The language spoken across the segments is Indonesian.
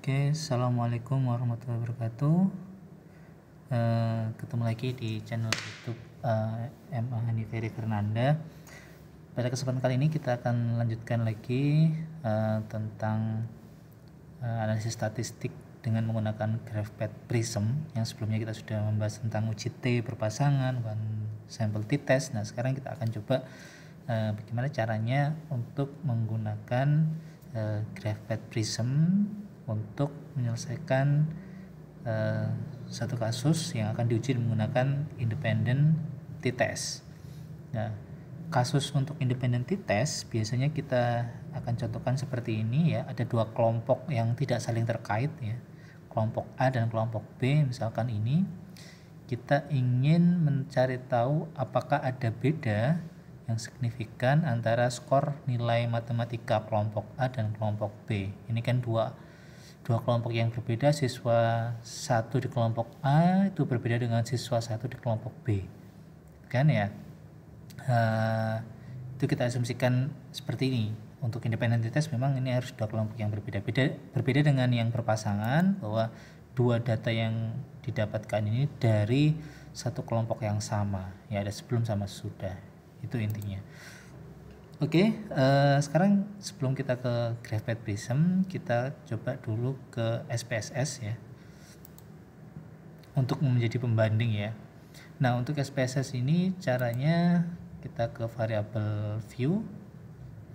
Oke, assalamualaikum warahmatullahi wabarakatuh. Ketemu lagi di channel YouTube MA Haniferi Fernanda. Pada kesempatan kali ini kita akan lanjutkan lagi tentang analisis statistik dengan menggunakan GraphPad Prism. Yang sebelumnya kita sudah membahas tentang uji T berpasangan, one sample t-test. Nah, sekarang kita akan coba bagaimana caranya untuk menggunakan GraphPad Prism untuk menyelesaikan satu kasus yang akan diuji menggunakan independent t-test. Nah, kasus untuk independent t-test biasanya kita akan contohkan seperti ini ya, ada dua kelompok yang tidak saling terkait ya, kelompok A dan kelompok B. Misalkan ini kita ingin mencari tahu apakah ada beda yang signifikan antara skor nilai matematika kelompok A dan kelompok B. Ini kan dua kelompok yang berbeda, siswa satu di kelompok A itu berbeda dengan siswa satu di kelompok B, kan ya. Itu kita asumsikan seperti ini. Untuk independent test memang ini harus dua kelompok yang berbeda dengan yang berpasangan, bahwa dua data yang didapatkan ini dari satu kelompok yang sama ya, ada sebelum sama sesudah, itu intinya. Oke, sekarang sebelum kita ke GraphPad Prism, kita coba dulu ke SPSS ya, untuk menjadi pembanding ya. Nah, untuk SPSS ini caranya kita ke variabel view.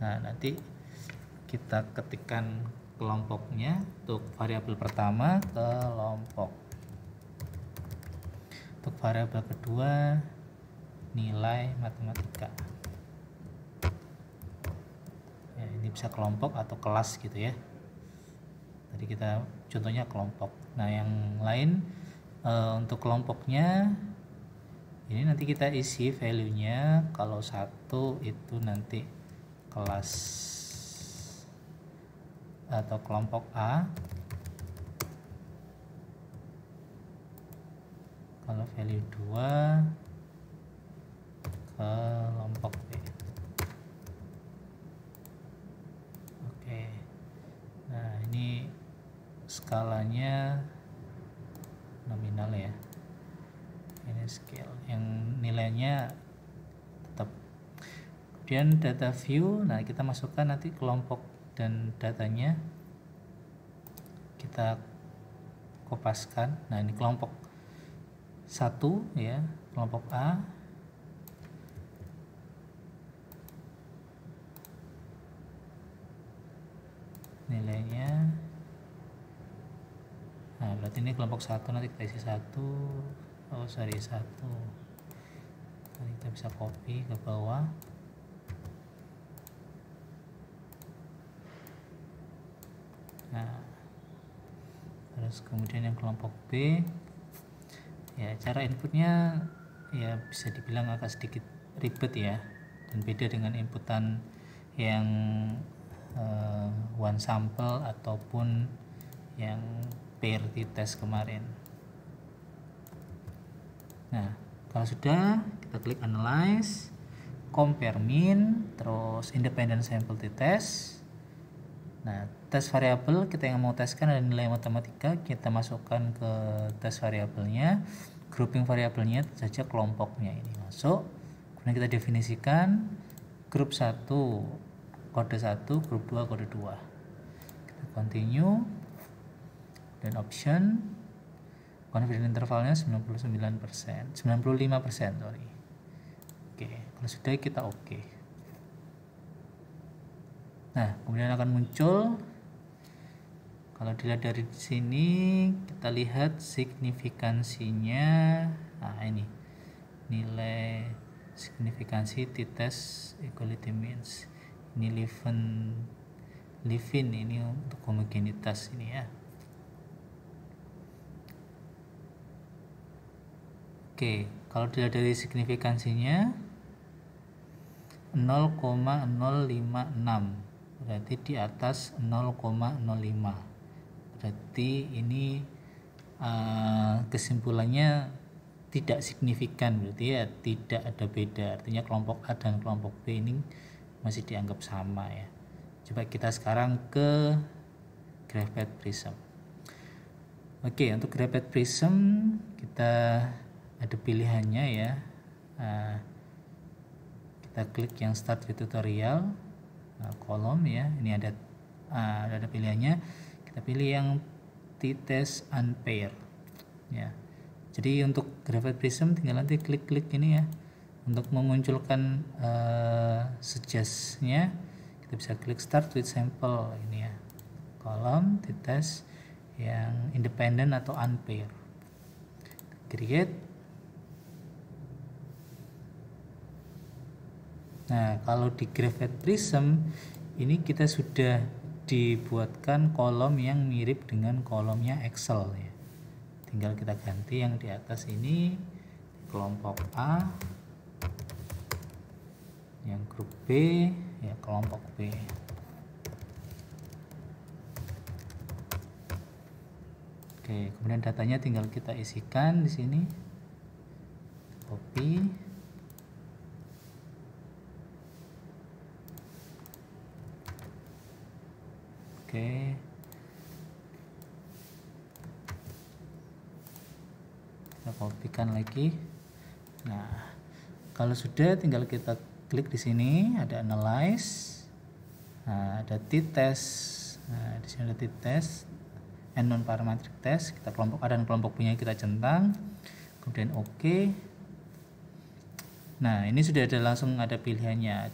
Nah, nanti kita ketikkan kelompoknya. Untuk variabel pertama kelompok, untuk variabel kedua nilai matematika. Ya, ini bisa kelompok atau kelas gitu ya. Tadi kita contohnya kelompok. Nah, yang lain untuk kelompoknya ini nanti kita isi value-nya. Kalau satu itu nanti kelas atau kelompok A, kalau value 2 kelompok B. Oke, nah ini skalanya nominal ya, ini scale yang nilainya tetap. Kemudian data view, nah kita masukkan nanti kelompok dan datanya kita kopaskan. Nah, ini kelompok 1 ya, kelompok A, nilainya. Nah, berarti ini kelompok 1, nanti kita isi 1. Oh sorry, 1. Nanti kita bisa copy ke bawah. Nah, terus kemudian yang kelompok B ya, cara inputnya ya bisa dibilang agak sedikit ribet ya, dan beda dengan inputan yang one sample ataupun yang pair t-test kemarin. Nah, kalau sudah, kita klik analyze, compare mean, terus independent sample t-test. Nah, tes variabel kita yang mau teskan ada nilai matematika, kita masukkan ke tes variabelnya. Grouping variabelnya saja kelompoknya ini masuk. Kemudian kita definisikan grup 1 kode 1, grup 2 kode 2. Kita continue dan option. Confidence intervalnya 95%, sorry. Oke, kalau sudah kita oke. Nah, kemudian akan muncul, kalau dilihat dari sini, kita lihat signifikansinya. Nah, ini nilai signifikansi t-test equality means. Ini Levin ini untuk homogenitas ini ya. Oke, kalau dilihat dari signifikansinya 0,056, berarti di atas 0,05. Berarti ini kesimpulannya tidak signifikan, berarti ya tidak ada beda. Artinya kelompok A dan kelompok B ini masih dianggap sama ya. Coba kita sekarang ke GraphPad Prism. Oke, untuk Graphite Prism kita ada pilihannya ya. Kita klik yang start with tutorial, kolom ya. Ini ada pilihannya. Kita pilih yang T-test unpair ya. Jadi untuk Graphite Prism tinggal nanti klik ini ya. Untuk memunculkan suggest-nya kita bisa klik start with sample ini ya. Kolom T-test yang independent atau unpair. Create. Nah, kalau di Graphite Prism ini kita sudah dibuatkan kolom yang mirip dengan kolomnya Excel ya. Tinggal kita ganti yang di atas ini kelompok A, yang grup B ya kelompok B. Oke, kemudian datanya tinggal kita isikan di sini, copy, oke, kita kopikan lagi. Nah, kalau sudah tinggal kita klik di sini ada analyze, nah, ada t-test, nah, di sini ada t-test and non parametric test. Kita kelompok A dan kelompok B nya kita centang, kemudian OK. Nah, ini sudah langsung ada pilihannya,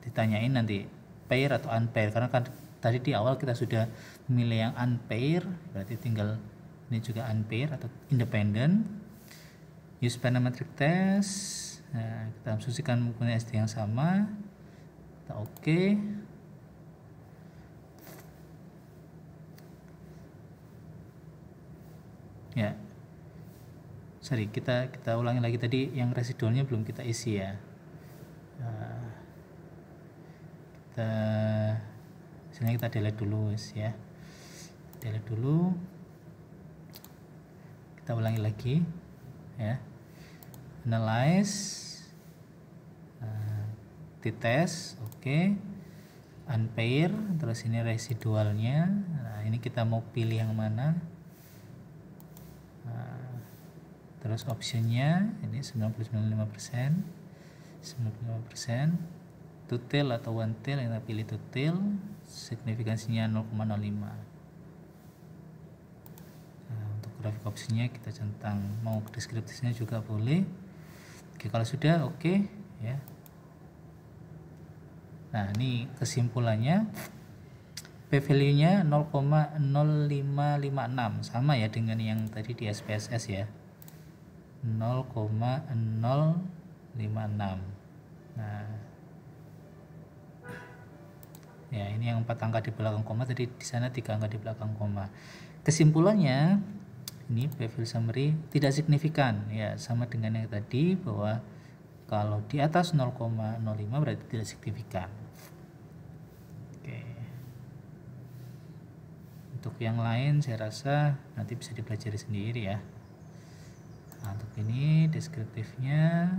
ditanyain nanti pair atau unpair, karena kan tadi di awal kita sudah memilih yang unpair, berarti tinggal ini juga unpair atau independent. Use parametric test, nah, kita asumsikan menggunakan SD yang sama, kita OK. Ya, sorry, kita ulangi lagi, tadi yang residualnya belum kita isi ya. Misalnya kita delete dulu ya, delete dulu, kita ulangi lagi ya. Analyze, t-test, oke, unpair, terus ini residualnya. Nah, ini kita mau pilih yang mana. Terus optionnya ini 99,5%, 95%, two tail atau one tail, yang kita pilih two tail, signifikansinya 0,05. Nah, untuk grafik opsinya kita centang, mau deskriptifnya juga boleh. Oke, kalau sudah oke ya. Nah, ini kesimpulannya, p-value nya 0,0556, sama ya dengan yang tadi di SPSS ya, 0,056. Nah ya, ini yang 4 angka di belakang koma, tadi di sana 3 angka di belakang koma. Kesimpulannya ini p-value summary tidak signifikan ya, sama dengan yang tadi bahwa kalau di atas 0,05 berarti tidak signifikan. Oke, untuk yang lain saya rasa nanti bisa dipelajari sendiri ya. Nah, untuk ini deskriptifnya.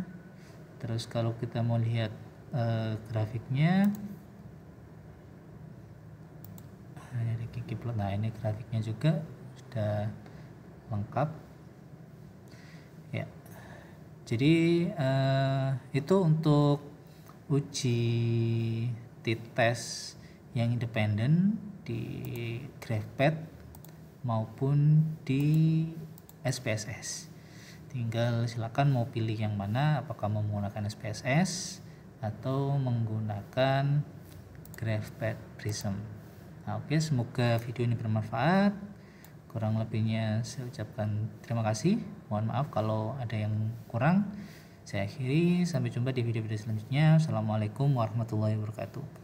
Terus kalau kita mau lihat grafiknya, dari Ggplot. Nah, ini grafiknya juga sudah lengkap ya. Jadi itu untuk uji t-test yang independen di Graphite maupun di SPSS. Tinggal silakan mau pilih yang mana, apakah mau menggunakan SPSS atau menggunakan Graphite Prism. Nah, oke, semoga video ini bermanfaat. Kurang lebihnya saya ucapkan terima kasih. Mohon maaf kalau ada yang kurang. Saya akhiri, sampai jumpa di video-video selanjutnya. Assalamualaikum warahmatullahi wabarakatuh.